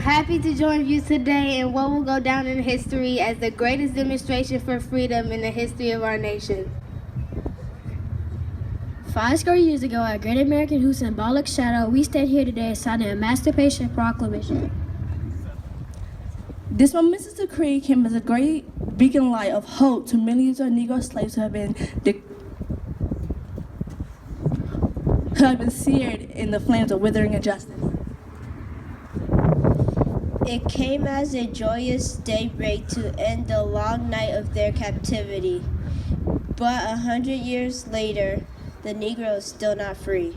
happy to join you today in what will go down in history as the greatest demonstration for freedom in the history of our nation. 5 score years ago, at Great American whose symbolic shadow, we stand here today signing a Emancipation Proclamation. This momentous decree came as a great beacon light of hope to millions of Negro slaves who have been seared in the flames of withering injustice. It came as a joyous daybreak to end the long night of their captivity. But 100 years later, the Negro is still not free.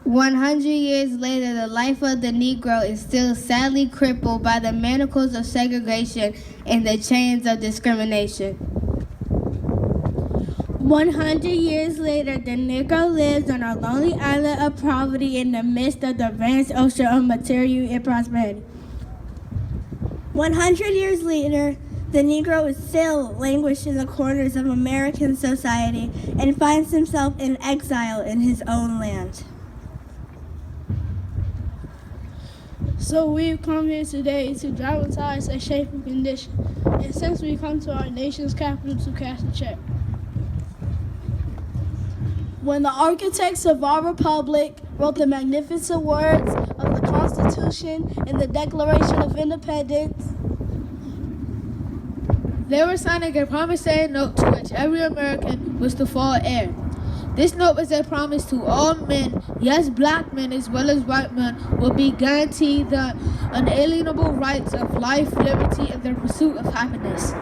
100 years later, the life of the Negro is still sadly crippled by the manacles of segregation and the chains of discrimination. 100 years later, the Negro lives on a lonely island of poverty in the midst of the vast ocean of material and prosperity. 100 years later, the Negro is still languished in the corners of American society and finds himself in exile in his own land. So we've come here today to dramatize a shameful condition, and since we come to our nation's capital to cash a check. When the architects of our republic wrote the magnificent words of the Constitution and the Declaration of Independence, They were signing a promissory note to which every American was to fall heir. This note was a promise to all men, yes, black men as well as white men, will be guaranteed the unalienable rights of life, liberty, and the pursuit of happiness.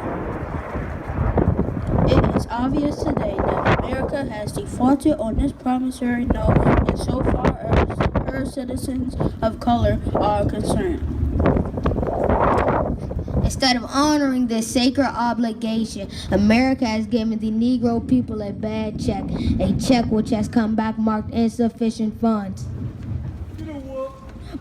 it is obvious today that America has defaulted on this promissory note insofar as her citizens of color are concerned. Instead of honoring this sacred obligation, America has given the Negro people a bad check, a check which has come back marked insufficient funds.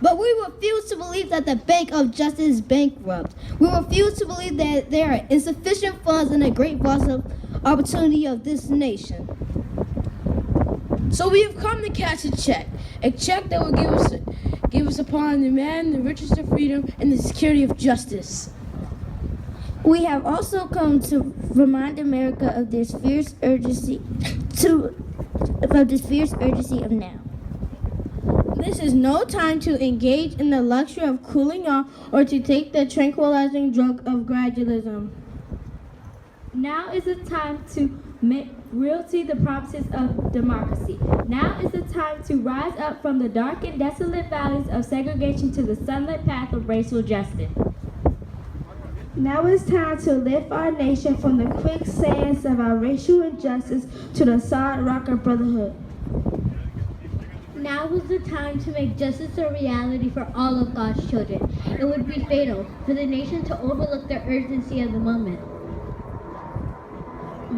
But we refuse to believe that the Bank of Justice is bankrupt. We refuse to believe that there are insufficient funds in the great vast opportunity of this nation. So we have come to cash a check that will give us upon demand the riches of freedom and the security of justice. We have also come to remind America of this fierce urgency of now. This is no time to engage in the luxury of cooling off or to take the tranquilizing drug of gradualism. Now is the time to make reality the promises of democracy. Now is the time to rise up from the dark and desolate valleys of segregation to the sunlit path of racial justice. Now it's time to lift our nation from the quicksands of our racial injustice to the solid rock of brotherhood. Now is the time to make justice a reality for all of God's children. It would be fatal for the nation to overlook the urgency of the moment.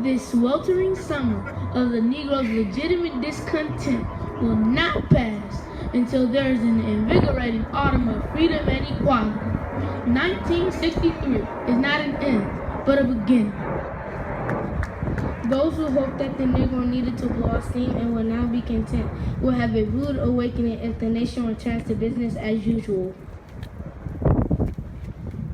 This sweltering summer of the Negro's legitimate discontent will not pass until there is an invigorating autumn of freedom and equality. 1963 is not an end, but a beginning. Those who hoped that the Negro needed to blow off steam and will now be content will have a rude awakening if the nation returns to business as usual.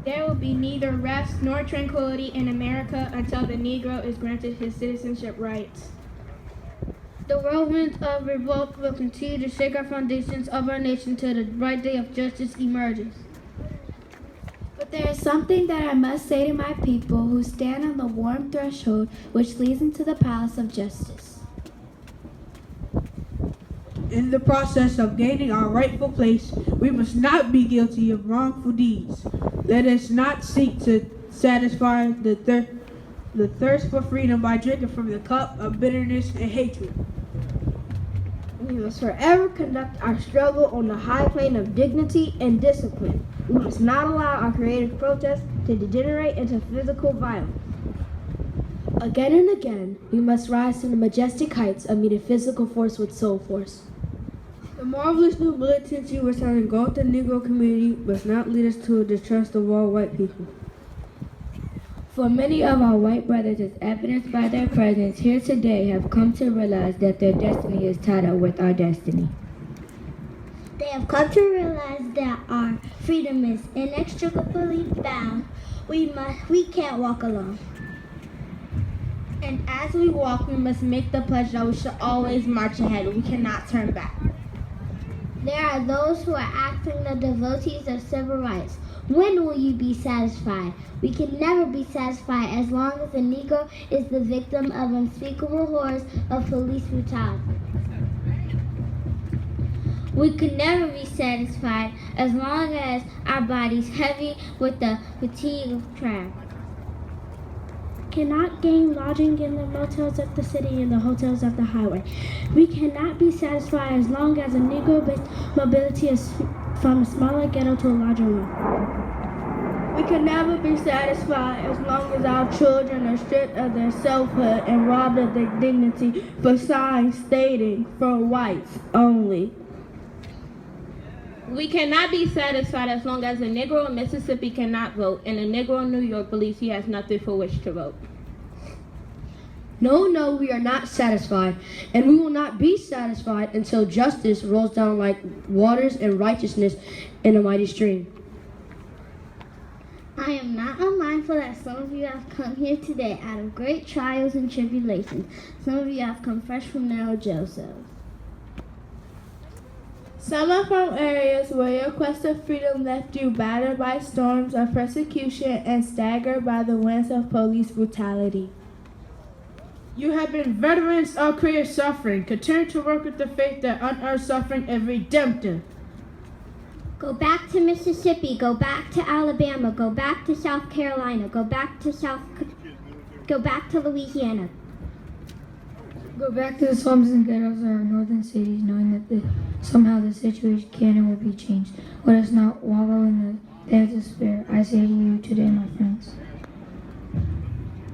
There will be neither rest nor tranquility in America until the Negro is granted his citizenship rights. The whirlwind of revolt will continue to shake our foundations of our nation till the bright day of justice emerges. But there is something that I must say to my people who stand on the warm threshold which leads into the palace of justice. In the process of gaining our rightful place, we must not be guilty of wrongful deeds. Let us not seek to satisfy the thirst for freedom by drinking from the cup of bitterness and hatred. We must forever conduct our struggle on the high plane of dignity and discipline. We must not allow our creative protest to degenerate into physical violence. Again and again, we must rise to the majestic heights of meeting physical force with soul force. The marvelous new militancy which has engulfed the Negro community must not lead us to a distrust of all white people. For many of our white brothers, as evidenced by their presence here today, have come to realize that their destiny is tied up with our destiny. They have come to realize that our freedom is inextricably bound. We can't walk alone. And as we walk, we must make the pledge that we shall always march ahead. We cannot turn back. There are those who are acting the devotees of civil rights. When will you be satisfied? We can never be satisfied as long as the Negro is the victim of unspeakable horrors of police brutality. We could never be satisfied as long as our bodies heavy with the fatigue of travel. Cannot gain lodging in the motels of the city and the hotels of the highway. We cannot be satisfied as long as a Negro-based mobility is from a smaller ghetto to a larger one. We can never be satisfied as long as our children are stripped of their selfhood and robbed of their dignity for signs stating for whites only. We cannot be satisfied as long as a Negro in Mississippi cannot vote and a Negro in New York believes he has nothing for which to vote. No, we are not satisfied, and we will not be satisfied until justice rolls down like waters and righteousness in a mighty stream. I am not unmindful that some of you have come here today out of great trials and tribulations. Some of you have come fresh from narrow jail cells. Some are from areas where your quest of freedom left you battered by storms of persecution and staggered by the winds of police brutality. You have been veterans of career suffering. Continue to work with the faith that unearned suffering is redemptive. Go back to Mississippi, go back to Alabama, go back to South Carolina, go back to Louisiana. Go back to the slums and ghettos of our northern cities, knowing that somehow the situation can and will be changed. Let us not wallow in the pit of despair. I say to you today, my friends.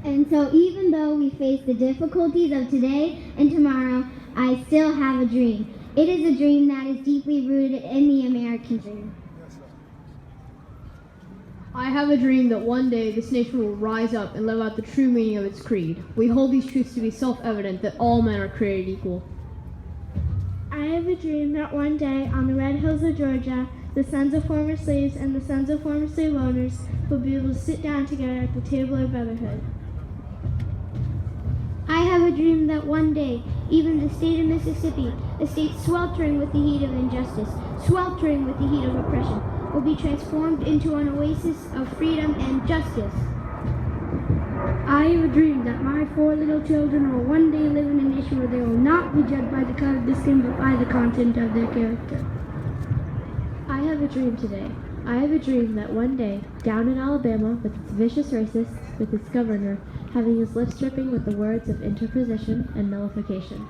And so even though we face the difficulties of today and tomorrow, I still have a dream. It is a dream that is deeply rooted in the American dream. I have a dream that one day this nation will rise up and live out the true meaning of its creed. We hold these truths to be self-evident that all men are created equal. I have a dream that one day on the red hills of Georgia, the sons of former slaves and the sons of former slave owners will be able to sit down together at the table of brotherhood. I have a dream that one day, even the state of Mississippi, a state sweltering with the heat of injustice, sweltering with the heat of oppression, will be transformed into an oasis of freedom and justice. I have a dream that my 4 little children will one day live in a nation where they will not be judged by the color of their skin, but by the content of their character. I have a dream today. I have a dream that one day, down in Alabama, with its vicious racists, with its governor, having his lips dripping with the words of interposition and nullification.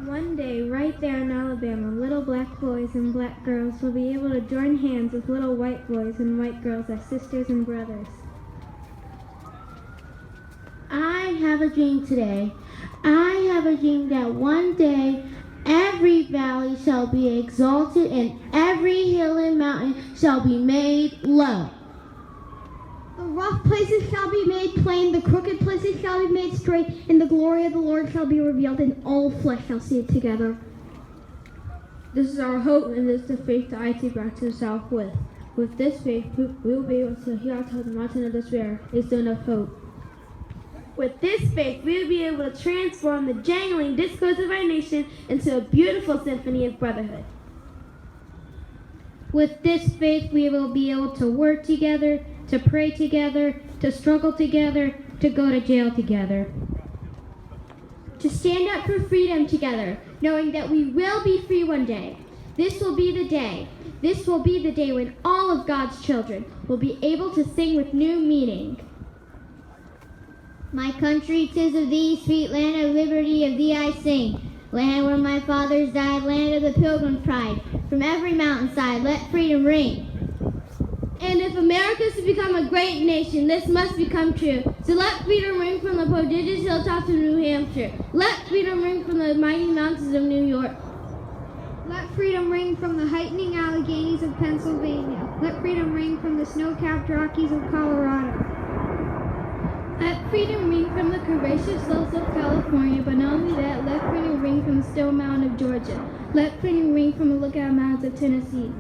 One day, right there in Alabama, little black boys and black girls will be able to join hands with little white boys and white girls as sisters and brothers. I have a dream today. I have a dream that one day every valley shall be exalted and every hill and mountain shall be made low. The rough places shall be made plain, the crooked places shall be made straight, and the glory of the Lord shall be revealed, and all flesh shall see it together. This is our hope, and this is the faith that I take back to the South with. With this faith, we will be able to hear out the mountain of despair. Is there enough hope? With this faith, we will be able to transform the jangling discords of our nation into a beautiful symphony of brotherhood. With this faith, we will be able to work together, to pray together, to struggle together, to go to jail together. To stand up for freedom together, knowing that we will be free one day. This will be the day. This will be the day when all of God's children will be able to sing with new meaning. My country, 'tis of thee, sweet land of liberty, of thee I sing. Land where my fathers died, land of the pilgrim pride. From every mountainside, let freedom ring. And if America is to become a great nation, this must become true. So let freedom ring from the prodigious hilltops of New Hampshire. Let freedom ring from the mighty mountains of New York. Let freedom ring from the heightening Alleghenies of Pennsylvania. Let freedom ring from the snow-capped Rockies of Colorado. Let freedom ring from the curvaceous slopes of California, but not only that, let freedom ring from the Stone Mountain of Georgia. Let freedom ring from the Lookout Mountains of Tennessee.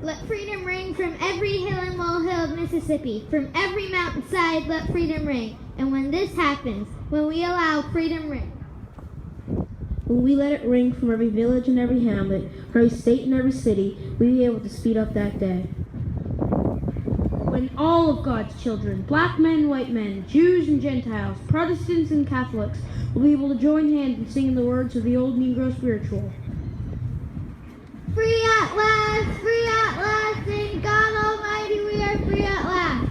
Let freedom ring from every hill and molehill of Mississippi. From every mountainside, let freedom ring. And when this happens, when we allow freedom ring, When we let it ring from every village and every hamlet, for every state and every city, we'll be able to speed up that day. When all of God's children, black men, white men, Jews and Gentiles, Protestants and Catholics, will be able to join hands in singing the words of the old Negro spiritual. free at last, in God Almighty we are free at last.